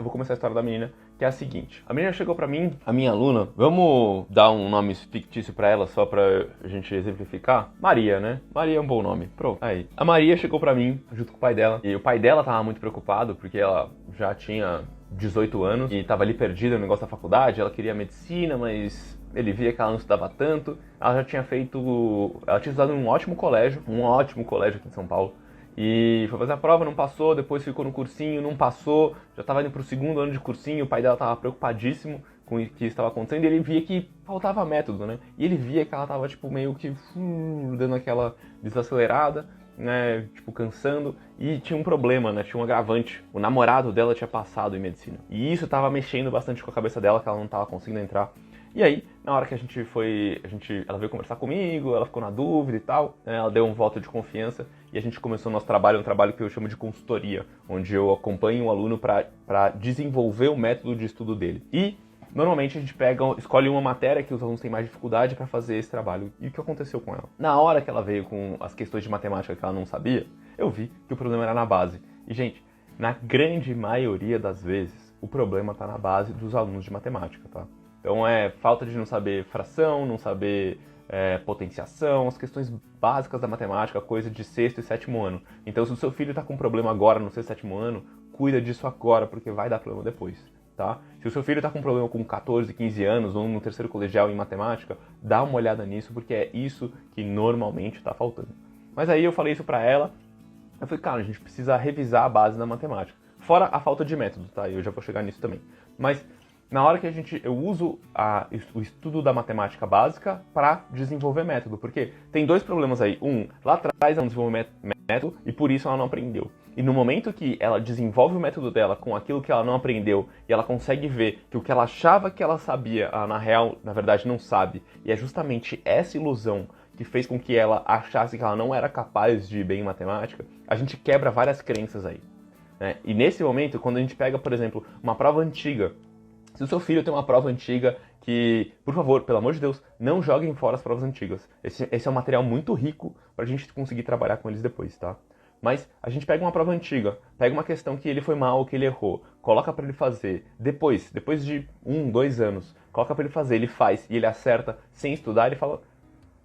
eu vou começar a história da menina, que é a seguinte. A menina chegou pra mim, a minha aluna, vamos dar um nome fictício pra ela só pra gente exemplificar? Maria, né? Maria é um bom nome. Pronto, aí. A Maria chegou pra mim, junto com o pai dela, e o pai dela tava muito preocupado, porque ela já tinha 18 anos e tava ali perdida no negócio da faculdade, ela queria medicina, mas ele via que ela não estudava tanto. Ela tinha estudado em um ótimo colégio aqui em São Paulo, e foi fazer a prova, não passou, depois ficou no cursinho, não passou, já estava indo pro segundo ano de cursinho, o pai dela estava preocupadíssimo com o que estava acontecendo, e ele via que faltava método, né? E ele via que ela estava, tipo, meio que dando aquela desacelerada, né, tipo, cansando, e tinha um problema, né, tinha um agravante. O namorado dela tinha passado em medicina, e isso tava mexendo bastante com a cabeça dela, que ela não tava conseguindo entrar. E aí, na hora que ela veio conversar comigo, ela ficou na dúvida e tal, né, ela deu um voto de confiança, e a gente começou o nosso trabalho, um trabalho que eu chamo de consultoria, onde eu acompanho o aluno para desenvolver o método de estudo dele. E normalmente a gente escolhe uma matéria que os alunos têm mais dificuldade para fazer esse trabalho. E o que aconteceu com ela? Na hora que ela veio com as questões de matemática que ela não sabia, eu vi que o problema era na base. E, gente, na grande maioria das vezes, o problema está na base dos alunos de matemática, tá? Então é falta de não saber fração, não saber potenciação, as questões básicas da matemática, coisa de sexto e sétimo ano. Então, se o seu filho está com problema agora no sexto e sétimo ano, cuida disso agora, porque vai dar problema depois. Tá? Se o seu filho está com problema com 14, 15 anos ou no terceiro colegial em matemática, dá uma olhada nisso, porque é isso que normalmente está faltando. Mas aí eu falei isso para ela, eu falei, cara, a gente precisa revisar a base da matemática. Fora a falta de método, tá? Eu já vou chegar nisso também. Mas na hora que eu uso o estudo da matemática básica para desenvolver método, porque tem dois problemas aí. Lá atrás ela desenvolveu método e por isso ela não aprendeu. E no momento que ela desenvolve o método dela com aquilo que ela não aprendeu e ela consegue ver que o que ela achava que ela sabia, ela, na real, na verdade, não sabe. E é justamente essa ilusão que fez com que ela achasse que ela não era capaz de ir bem em matemática, a gente quebra várias crenças aí, né? E nesse momento, quando a gente pega, por exemplo, uma prova antiga, se o seu filho tem uma prova antiga que, por favor, pelo amor de Deus, não joguem fora as provas antigas. Esse é um material muito rico pra gente conseguir trabalhar com eles depois, tá? Mas a gente pega uma prova antiga, pega uma questão que ele foi mal, que ele errou, coloca pra ele fazer, depois de 1, 2 anos, coloca pra ele fazer, ele faz e ele acerta sem estudar,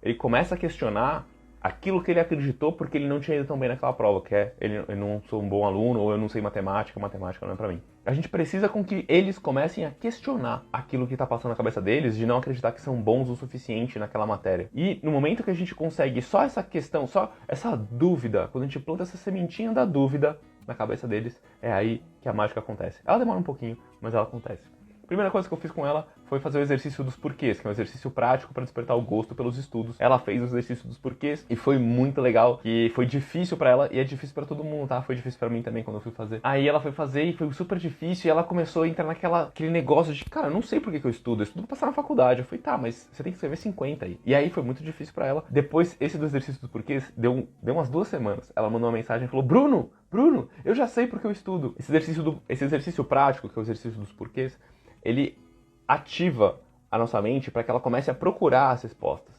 ele começa a questionar aquilo que ele acreditou porque ele não tinha ido tão bem naquela prova, que é, eu não sou um bom aluno, ou eu não sei matemática não é pra mim. A gente precisa com que eles comecem a questionar aquilo que tá passando na cabeça deles, de não acreditar que são bons o suficiente naquela matéria. E no momento que a gente consegue só essa questão, só essa dúvida, quando a gente planta essa sementinha da dúvida na cabeça deles, é aí que a mágica acontece. Ela demora um pouquinho, mas ela acontece. A primeira coisa que eu fiz com ela foi fazer o exercício dos porquês, que é um exercício prático para despertar o gosto pelos estudos. Ela fez o exercício dos porquês e foi muito legal, e foi difícil para ela e é difícil para todo mundo, tá? Foi difícil para mim também quando eu fui fazer. Aí ela foi fazer e foi super difícil e ela começou a entrar aquele negócio de, cara, eu não sei por que eu estudo pra passar na faculdade. Eu falei, tá, mas você tem que escrever 50 aí. E aí foi muito difícil para ela. Depois, esse do exercício dos porquês, deu umas 2 semanas. Ela mandou uma mensagem e falou, Bruno, eu já sei porque eu estudo. Esse exercício prático, que é o exercício dos porquês, ele ativa a nossa mente para que ela comece a procurar as respostas.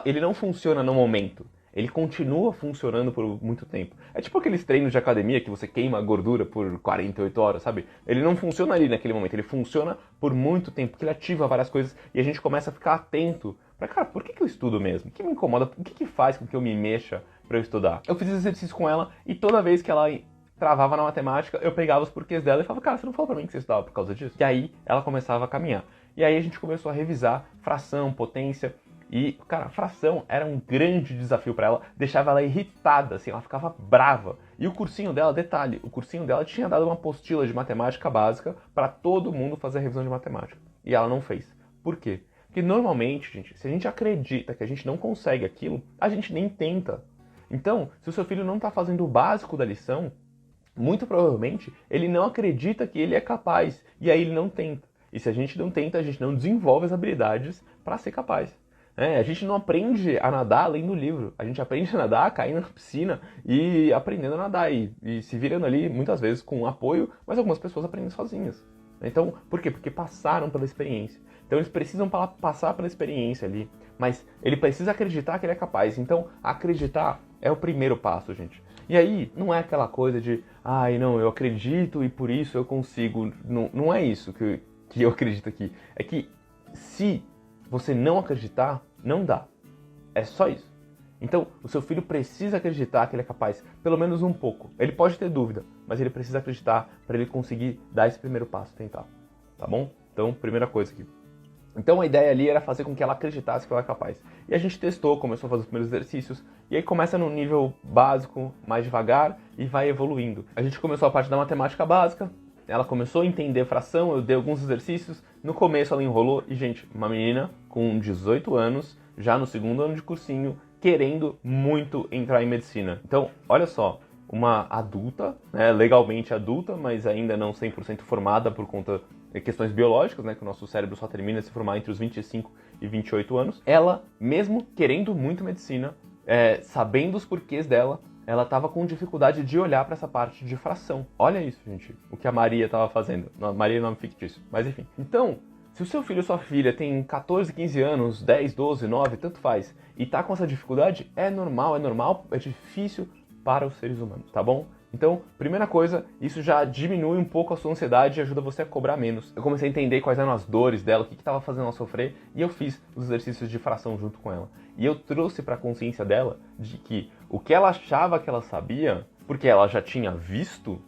Ele não funciona no momento, ele continua funcionando por muito tempo. É tipo aqueles treinos de academia que você queima a gordura por 48 horas, sabe? Ele não funciona ali naquele momento, ele funciona por muito tempo, porque ele ativa várias coisas e a gente começa a ficar atento para, cara, por que eu estudo mesmo? O que me incomoda? O que faz com que eu me mexa para eu estudar? Eu fiz esse exercício com ela e toda vez que ela travava na matemática, eu pegava os porquês dela e falava, cara, você não falou pra mim que você estudava por causa disso? E aí ela começava a caminhar. E aí a gente começou a revisar fração, potência. E, cara, fração era um grande desafio pra ela, deixava ela irritada, assim, ela ficava brava. E o cursinho dela, detalhe, o cursinho dela tinha dado uma apostila de matemática básica pra todo mundo fazer a revisão de matemática. E ela não fez. Por quê? Porque normalmente, gente, se a gente acredita que a gente não consegue aquilo, a gente nem tenta. Então, se o seu filho não tá fazendo o básico da lição, muito provavelmente ele não acredita que ele é capaz, e aí ele não tenta. E se a gente não tenta, a gente não desenvolve as habilidades para ser capaz. A gente não aprende a nadar além do livro. A gente aprende a nadar caindo na piscina e aprendendo a nadar e se virando ali, muitas vezes com apoio, mas algumas pessoas aprendem sozinhas. Então, por quê? Porque passaram pela experiência. Então eles precisam passar pela experiência ali, mas ele precisa acreditar que ele é capaz. Então, acreditar é o primeiro passo, gente. E aí, não é aquela coisa de, ai, não, eu acredito e por isso eu consigo. Não é isso que eu acredito aqui. É que se você não acreditar, não dá. É só isso. Então, o seu filho precisa acreditar que ele é capaz, pelo menos um pouco. Ele pode ter dúvida, mas ele precisa acreditar para ele conseguir dar esse primeiro passo, tentar. Tá bom? Então, primeira coisa aqui. Então, a ideia ali era fazer com que ela acreditasse que ela é capaz. E a gente testou, começou a fazer os primeiros exercícios, e aí começa no nível básico, mais devagar, e vai evoluindo. A gente começou a parte da matemática básica, ela começou a entender fração, eu dei alguns exercícios. No começo ela enrolou, e gente, uma menina com 18 anos, já no segundo ano de cursinho, querendo muito entrar em medicina. Então, olha só, uma adulta, né, legalmente adulta, mas ainda não 100% formada por conta de questões biológicas, né, que o nosso cérebro só termina de se formar entre os 25 e 28 anos. Ela, mesmo querendo muito medicina, sabendo os porquês dela, ela estava com dificuldade de olhar para essa parte de fração. Olha isso, gente, o que a Maria estava fazendo. Maria é nome fictício, mas enfim. Então, se o seu filho ou sua filha tem 14, 15 anos, 10, 12, 9, tanto faz, e tá com essa dificuldade, é normal, é difícil para os seres humanos, tá bom? Então, primeira coisa, isso já diminui um pouco a sua ansiedade e ajuda você a cobrar menos. Eu comecei a entender quais eram as dores dela, o que estava fazendo ela sofrer, e eu fiz os exercícios de fração junto com ela. E eu trouxe para a consciência dela de que o que ela achava que ela sabia, porque ela já tinha visto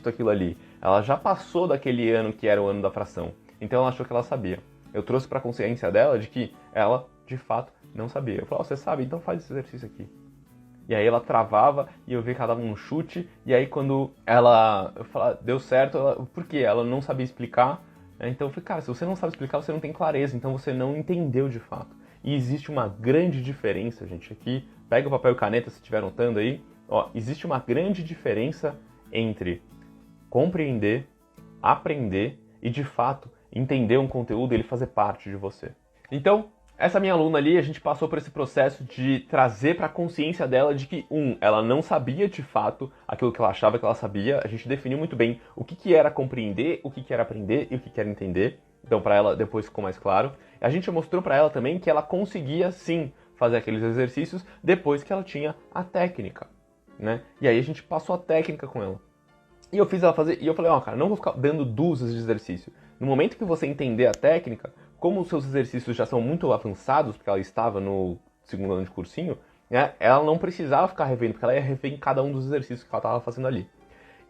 aquilo ali, ela já passou daquele ano que era o ano da fração. Então ela achou que ela sabia. Eu trouxe para a consciência dela de que ela, de fato, não sabia. Eu falei, você sabe? Então faz esse exercício aqui. E aí ela travava e eu vi que ela dava um chute. E aí quando eu falava, deu certo, por quê? Ela não sabia explicar. Então eu falei, cara, se você não sabe explicar, você não tem clareza. Então você não entendeu de fato. E existe uma grande diferença, gente. Aqui, pega o papel e caneta se estiver anotando aí. Ó, existe uma grande diferença entre compreender, aprender e de fato entender um conteúdo e ele fazer parte de você. Então, essa minha aluna ali, a gente passou por esse processo de trazer para a consciência dela de que, ela não sabia de fato aquilo que ela achava que ela sabia. A gente definiu muito bem o que era compreender, o que era aprender e o que era entender. Então, para ela, depois ficou mais claro. A gente mostrou para ela também que ela conseguia, sim, fazer aqueles exercícios depois que ela tinha a técnica, né? E aí a gente passou a técnica com ela. E eu fiz ela fazer, e eu falei, cara, não vou ficar dando dúzias de exercício. No momento que você entender a técnica, como os seus exercícios já são muito avançados, porque ela estava no segundo ano de cursinho, né, ela não precisava ficar revendo, porque ela ia rever em cada um dos exercícios que ela estava fazendo ali.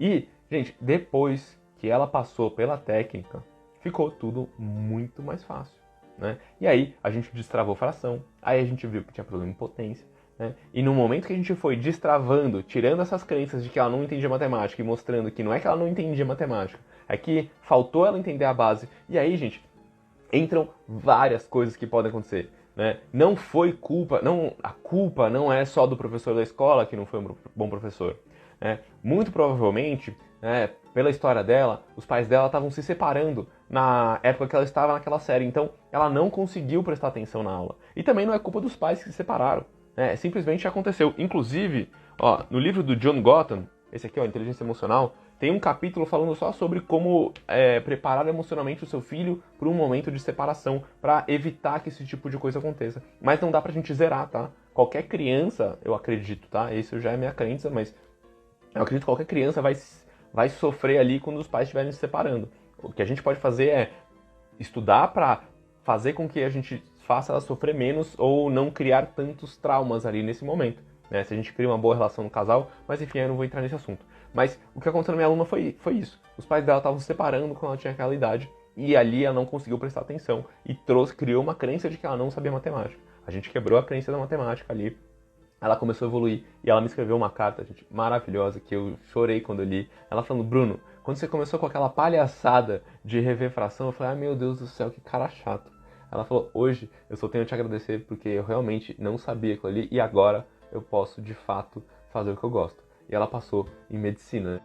E, gente, depois que ela passou pela técnica, ficou tudo muito mais fácil, né? E aí, a gente destravou fração, aí a gente viu que tinha problema em potência, né? E no momento que a gente foi destravando, tirando essas crenças de que ela não entendia matemática e mostrando que não é que ela não entendia matemática, é que faltou ela entender a base. E aí, gente, entram várias coisas que podem acontecer, né? Não foi culpa, a culpa não é só do professor da escola que não foi um bom professor, né? Muito provavelmente, né, pela história dela, os pais dela estavam se separando na época que ela estava naquela série, então ela não conseguiu prestar atenção na aula. E também não é culpa dos pais que se separaram, né? Simplesmente aconteceu. Inclusive, ó, no livro do John Gottman, esse aqui, ó, Inteligência Emocional, tem um capítulo falando só sobre como preparar emocionalmente o seu filho para um momento de separação, para evitar que esse tipo de coisa aconteça. Mas não dá pra gente zerar, tá? Qualquer criança, eu acredito, tá? Isso já é minha crença, mas eu acredito que qualquer criança vai sofrer ali quando os pais estiverem se separando. O que a gente pode fazer é estudar para fazer com que a gente faça ela sofrer menos ou não criar tantos traumas ali nesse momento, né? Se a gente cria uma boa relação no casal, mas enfim, eu não vou entrar nesse assunto. Mas o que aconteceu na minha aluna foi isso. Os pais dela estavam se separando quando ela tinha aquela idade e ali ela não conseguiu prestar atenção e criou uma crença de que ela não sabia matemática. A gente quebrou a crença da matemática ali. Ela começou a evoluir e ela me escreveu uma carta, gente, maravilhosa, que eu chorei quando eu li. Ela falando, Bruno, quando você começou com aquela palhaçada de rever fração, eu falei, meu Deus do céu, que cara chato. Ela falou, hoje eu só tenho a te agradecer porque eu realmente não sabia aquilo ali e agora eu posso, de fato, fazer o que eu gosto. E ela passou em medicina.